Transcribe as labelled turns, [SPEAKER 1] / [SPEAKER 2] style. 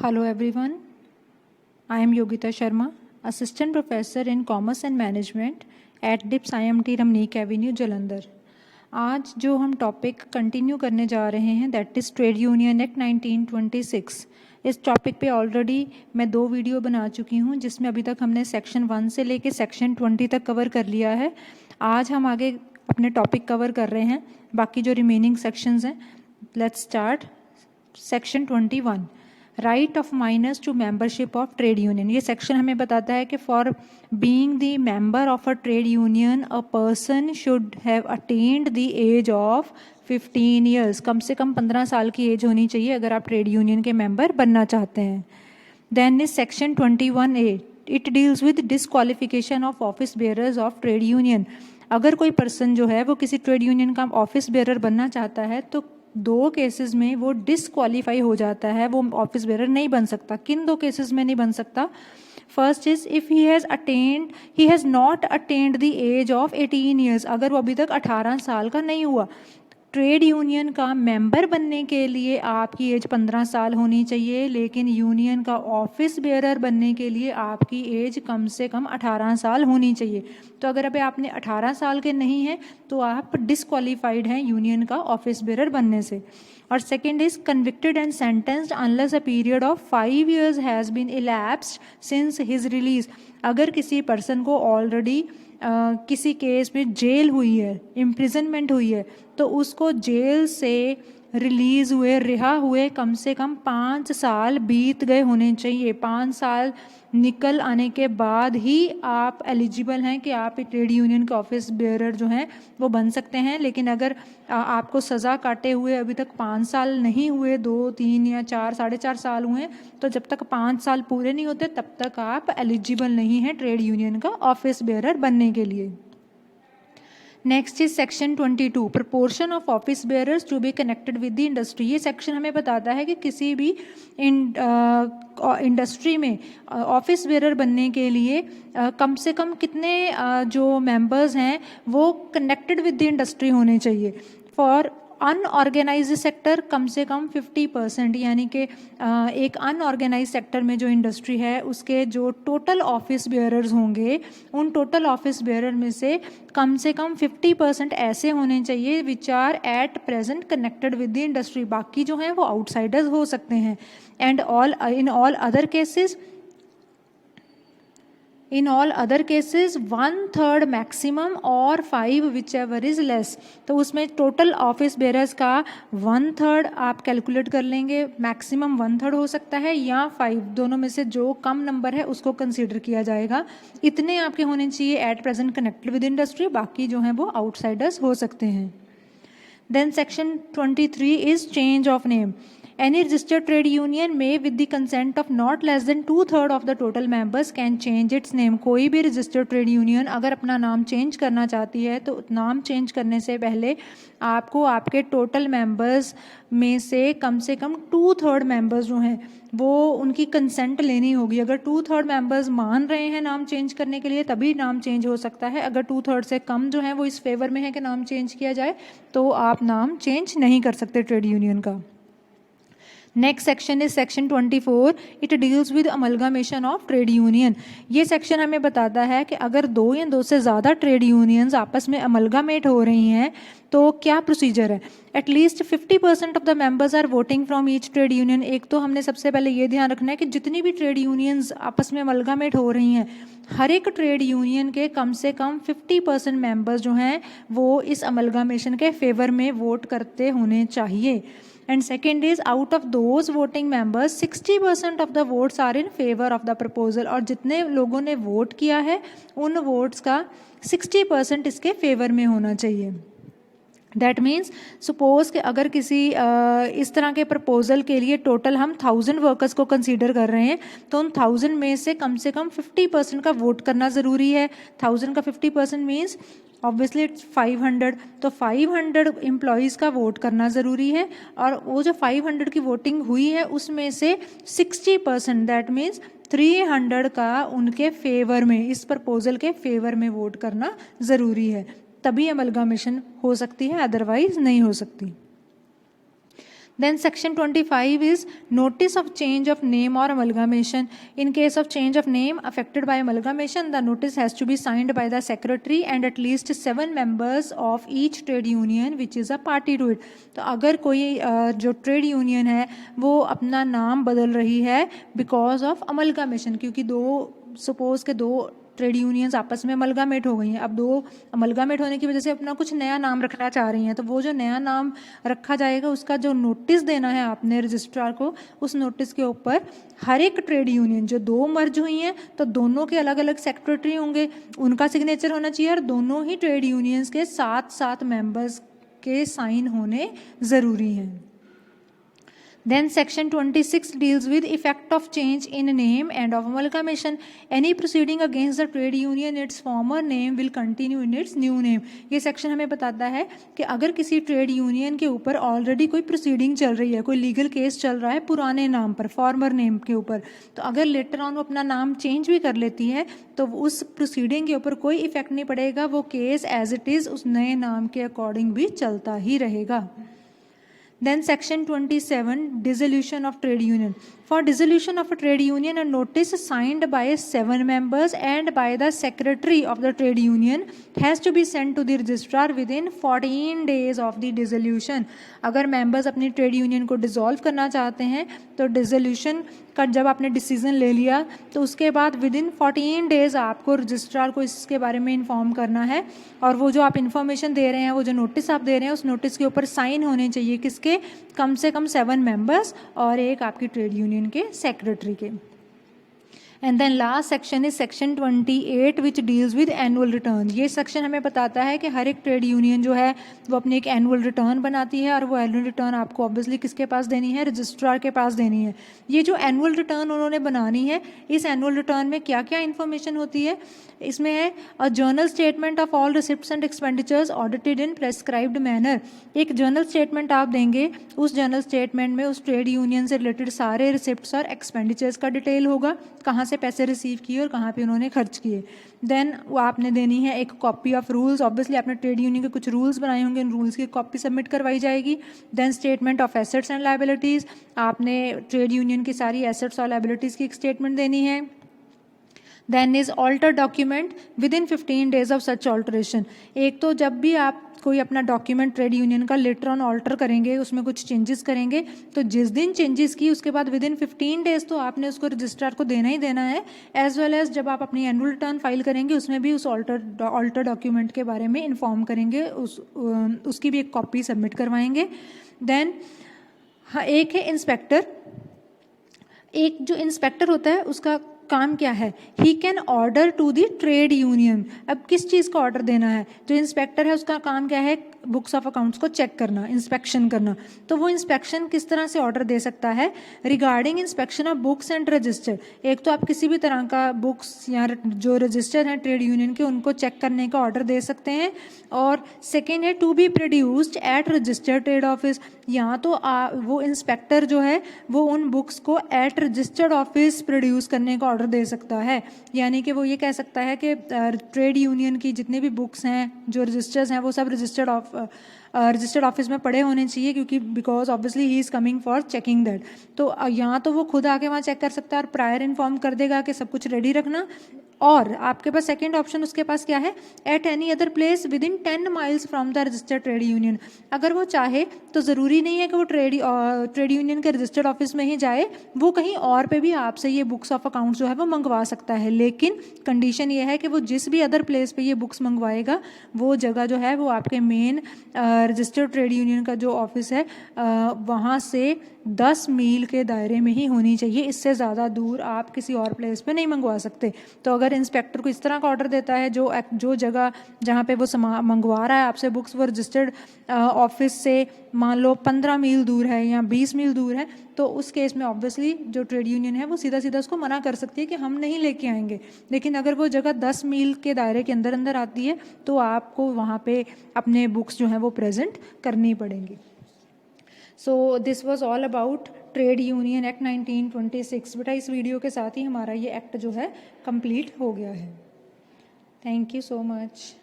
[SPEAKER 1] Hello everyone, I am Yogita Sharma, Assistant Professor in Commerce and Management at DIPS IMT Ramnik Avenue Jalandhar. आज जो हम topic continue करने जा रहे हैं that is trade union act 1926। इस टॉपिक पे ऑलरेडी मैं 2 वीडियो बना चुकी हूँ जिसमें अभी तक हमने सेक्शन 1 से लेके सेक्शन 20 तक कवर कर लिया है। आज हम आगे अपने टॉपिक कवर कर रहे हैं, बाकी जो रिमेनिंग सेक्शंस हैं। Let's start section 21, right of minors to membership of trade union. ये सेक्शन हमें बताता है कि for being the member of a trade union a person should have attend the age of 15 years. कम से कम 15 साल की एज होनी चाहिए अगर आप ट्रेड यूनियन के मेंबर बनना चाहते हैं। Then is section 21A, it deals with disqualification of office bearers of trade union. अगर कोई पर्सन जो है वो किसी ट्रेड यूनियन का ऑफिस बेयरर बनना चाहता है तो 2 केसेस में वो डिसक्वालीफाई हो जाता है, वो ऑफिस बेयरर नहीं बन सकता। किन 2 केसेस में नहीं बन सकता? First is if he has not attend the age of 18 years. अगर वो अभी तक 18 साल का नहीं हुआ। ट्रेड यूनियन का मेंबर बनने के लिए आपकी एज 15 साल होनी चाहिए, लेकिन यूनियन का ऑफिस बेयरर बनने के लिए आपकी एज कम से कम 18 साल होनी चाहिए। तो अगर अभी आपने 18 साल के नहीं हैं तो आप डिसक्वालीफाइड हैं यूनियन का ऑफिस बेयरर बनने से। और second is convicted and sentenced unless a period of 5 years has been elapsed since his release. अगर किसी पर्सन को ऑलरेडी किसी केस में जेल हुई है, इम्प्रिजनमेंट हुई है, तो उसको जेल से रिलीज़ हुए, रिहा हुए कम से कम 5 साल बीत गए होने चाहिए। 5 साल निकल आने के बाद ही आप एलिजिबल हैं कि आप ट्रेड यूनियन के ऑफिस बेयरर जो हैं वो बन सकते हैं। लेकिन अगर आपको सज़ा काटे हुए अभी तक 5 साल नहीं हुए, 2, 3 या 4, 4.5 साल हुए, तो जब तक 5 साल पूरे नहीं होते तब तक आप एलिजिबल नहीं हैं ट्रेड यूनियन का ऑफिस बेयरर बनने के लिए। Next is section 22, proportion of office bearers to be connected with the industry. ये सेक्शन हमें बताता है कि किसी भी इंडस्ट्री में ऑफिस बेयरर बनने के लिए कम से कम कितने जो मेंबर्स हैं वो कनेक्टेड विद द इंडस्ट्री होने चाहिए। फॉर अनऑर्गेनाइज सेक्टर कम से कम 50%, यानी कि एक अनऑर्गेनाइज सेक्टर में जो इंडस्ट्री है उसके जो टोटल ऑफिस बेयरर्स होंगे उन टोटल ऑफिस बेयरर में से कम 50% ऐसे होने चाहिए which are at present connected with the industry. बाकी जो हैं वो आउटसाइडर्स हो सकते हैं। And in all other cases 1/3 maximum और 5 whichever is less। तो उसमें टोटल ऑफिस बेयरर्स का 1/3 आप कैलकुलेट कर लेंगे, मैक्सिमम 1/3 हो सकता है या 5, दोनों में से जो कम नंबर है उसको कंसीडर किया जाएगा। इतने आपके होने चाहिए at present connected with industry, बाकी जो हैं वो आउटसाइडर्स हो सकते हैं। Then section 23 is change of name. Any registered trade union may with the consent of not less than 2/3 of the total members can change its name। कोई भी registered trade union अगर अपना नाम चेंज करना चाहती है तो नाम चेंज करने से पहले आपको आपके टोटल मेंबर्स में से कम 2/3 मेंबर्स जो हैं वो उनकी कंसेंट लेनी होगी। अगर 2/3 मेंबर्स मान रहे हैं नाम चेंज करने के लिए तभी नाम चेंज हो सकता है। अगर 2/3 से कम जो हैं वो इस फेवर में है कि नाम चेंज किया जाए तो आप नाम चेंज नहीं कर सकते ट्रेड यूनियन का। Next section is section 24, it deals with amalgamation of trade union. ये सेक्शन हमें बताता है कि अगर 2 या 2 से ज़्यादा ट्रेड यूनियंस आपस में अमलगामेट हो रही हैं तो क्या प्रोसीजर है। At least 50% of the members are voting from each trade union. एक तो हमने सबसे पहले ये ध्यान रखना है कि जितनी भी ट्रेड यूनियंस आपस में अमलगामेट हो रही हैं हर एक ट्रेड यूनियन के कम से कम 50% मेंबर्स जो हैं वो इस अमलगामेशन के फेवर में वोट करते होने चाहिए। And second is out of those voting members 60% of the votes are in favor of the proposal। और जितने लोगों ने वोट किया है उन वोट्स का 60% इसके फेवर में होना चाहिए। दैट मीन्स सपोज कि अगर किसी इस तरह के प्रपोजल के लिए टोटल हम 1000 वर्कर्स को कंसीडर कर रहे हैं तो उन 1000 में से कम 50% का वोट करना ज़रूरी है। 1000 का 50% मीन्स ऑब्वियसली इट्स 500, तो 500 एम्प्लॉयज़ का वोट करना ज़रूरी है। और वो जो 500 की वोटिंग हुई है उसमें से 60% दैट मीन्स 300 का उनके फेवर में, इस प्रपोजल के फेवर में वोट करना ज़रूरी है, तभी अमलगामेशन हो सकती है, अदरवाइज नहीं हो सकती। Then section 25 is notice of change of name or amalgamation. In case of change of name affected by amalgamation, the notice has to be signed by the secretary and at least 7 members of each trade union which is a party to it. तो अगर कोई जो trade union है वो अपना नाम बदल रही है बिकॉज ऑफ अमलगामेशन, क्योंकि सपोज के दो ट्रेड यूनियंस आपस में अमलगामेट हो गई हैं, अब दो अमलगामेट होने की वजह से अपना कुछ नया नाम रखना चाह रही हैं, तो वो जो नया नाम रखा जाएगा उसका जो नोटिस देना है आपने रजिस्ट्रार को, उस नोटिस के ऊपर हर एक ट्रेड यूनियन जो दो मर्ज हुई हैं तो दोनों के अलग अलग सेक्रेटरी होंगे, उनका सिग्नेचर होना चाहिए और दोनों ही ट्रेड यूनियंस के 7 मेंबर्स के साइन होने ज़रूरी हैं. Then section 26 deals with effect of change in name and of amalgamation. Any proceeding against the trade union its former name will continue in its new name. ये section हमें बताता है कि अगर किसी ट्रेड यूनियन के ऊपर ऑलरेडी कोई प्रोसीडिंग चल रही है, कोई लीगल केस चल रहा है पुराने नाम पर, फॉर्मर नेम के ऊपर, तो अगर लेटर ऑन वो अपना नाम चेंज भी कर लेती है तो उस प्रोसीडिंग के ऊपर कोई इफेक्ट नहीं पड़ेगा, वो केस एज इट इज़ उस नए नाम के अकॉर्डिंग भी चलता ही रहेगा. Then section 27, dissolution of trade union. For dissolution of a trade union, a notice signed by 7 members and by the secretary of the trade union has to be sent to the registrar within 14 days of the dissolution. अगर members अपनी trade union को dissolve करना चाहते हैं तो dissolution का जब आपने डिसीजन ले लिया तो उसके बाद विदिन 14 डेज़ आपको रजिस्ट्रार को इसके बारे में इन्फॉर्म करना है, और वो जो आप इन्फॉर्मेशन दे रहे हैं, वो जो नोटिस आप दे रहे हैं, उस नोटिस के ऊपर साइन होने चाहिए किसके, कम से कम 7 मेंबर्स और एक आपकी ट्रेड यूनियन के सेक्रेटरी के. And then last section is section 28 which deals with annual return. ये सेक्शन हमें बताता है कि हर एक ट्रेड यूनियन जो है वो अपनी एक एनुअल रिटर्न बनाती है और वो एनुअल रिटर्न आपको ऑब्वियसली किसके पास देनी है, रजिस्ट्रार के पास देनी है. ये जो एनुअल रिटर्न उन्होंने बनानी है, इस एनुअल रिटर्न में क्या क्या इन्फॉर्मेशन होती है, इसमें है a general statement of all receipts and expenditures audited in prescribed manner. एक जर्नल स्टेटमेंट आप देंगे, उस जर्नल स्टेटमेंट में उस ट्रेड यूनियन से रिलेटेड सारे रिसिप्ट्स और एक्सपेंडिचर्स का डिटेल होगा, कहाँ से पैसे रिसीव किए और कहाँ पे उन्होंने खर्च किए. देन वो आपने देनी है एक कॉपी ऑफ रूल्स, ऑब्वियसली आपने ट्रेड यूनियन के कुछ रूल्स बनाए होंगे, उन रूल्स की कॉपी सबमिट करवाई जाएगी. Then statement of assets and liabilities, आपने ट्रेड यूनियन की सारी एसेट्स और लायबिलिटीज़ की एक स्टेटमेंट देनी है. Then is alter document within 15 days of such alteration. एक तो जब भी आप कोई अपना डॉक्यूमेंट ट्रेड यूनियन का लेटर ऑन ऑल्टर करेंगे, उसमें कुछ चेंजेस करेंगे, तो जिस दिन चेंजेस की उसके बाद विद इन 15 डेज तो आपने उसको रजिस्ट्रार को देना ही देना है. एज वेल एज जब आप अपनी एनुअल रिटर्न फाइल करेंगे उसमें भी उस ऑल्टर डॉक्यूमेंट के बारे में इन्फॉर्म करेंगे, उसकी भी एक कॉपी सबमिट करवाएंगे. देन हाँ, एक है इंस्पेक्टर. एक जो इंस्पेक्टर होता है उसका काम क्या है, he can order to the trade union. अब किस चीज़ का ऑर्डर देना है, जो इंस्पेक्टर है उसका काम क्या है, बुक्स ऑफ अकाउंट्स को चेक करना, इंस्पेक्शन करना. तो वो इंस्पेक्शन किस तरह से ऑर्डर दे सकता है, regarding inspection of books and register. एक तो आप किसी भी तरह का बुक्स या जो रजिस्टर हैं ट्रेड यूनियन के उनको चेक करने का ऑर्डर दे सकते हैं. और सेकेंड है to be produced at registered trade office. यहाँ तो वो इंस्पेक्टर जो है वो उन बुक्स को एट रजिस्टर्ड ऑफिस प्रोड्यूस करने का ऑर्डर दे सकता है. यानी कि वो ये कह सकता है कि ट्रेड यूनियन की जितने भी बुक्स हैं, जो रजिस्टर्स हैं, वो सब रजिस्टर्ड ऑफिस में पड़े होने चाहिए, क्योंकि because obviously he is coming for checking that. तो यहाँ तो वो खुद आके वहाँ चेक कर सकता है और प्रायर इन्फॉर्म कर देगा कि सब कुछ रेडी रखना. और आपके पास सेकेंड ऑप्शन उसके पास क्या है, at any other place with in 10 miles from the registered trade union. अगर वो चाहे तो ज़रूरी नहीं है कि वो ट्रेड यूनियन के रजिस्टर्ड ऑफिस में ही जाए, वो कहीं और पे भी आपसे ये बुक्स ऑफ अकाउंट्स जो है वो मंगवा सकता है. लेकिन कंडीशन ये है कि वो जिस भी अदर प्लेस पे ये बुक्स मंगवाएगा वो जगह जो है वो आपके मेन रजिस्टर्ड ट्रेड यूनियन का जो ऑफिस है वहाँ से 10 मील के दायरे में ही होनी चाहिए. इससे ज़्यादा दूर आप किसी और प्लेस पे नहीं मंगवा सकते. तो अगर इंस्पेक्टर को इस तरह का ऑर्डर देता है, जो जगह जहाँ पे वो मंगवा रहा है आपसे बुक्स, वो रजिस्टर्ड ऑफिस से मान लो 15 मील दूर है या 20 मील दूर है, तो उस केस में ऑब्वियसली जो ट्रेड यूनियन है वो सीधा सीधा उसको मना कर सकती है कि हम नहीं लेके आएंगे. लेकिन अगर वो जगह 10 मील के दायरे के अंदर अंदर आती है तो आपको वहाँ पे अपने बुक्स जो हैं वो प्रेजेंट करनी पड़ेंगी. So this was all about trade union act 1926. बेटा इस वीडियो के साथ ही हमारा ये एक्ट जो है कंप्लीट हो गया है. Thank you so much.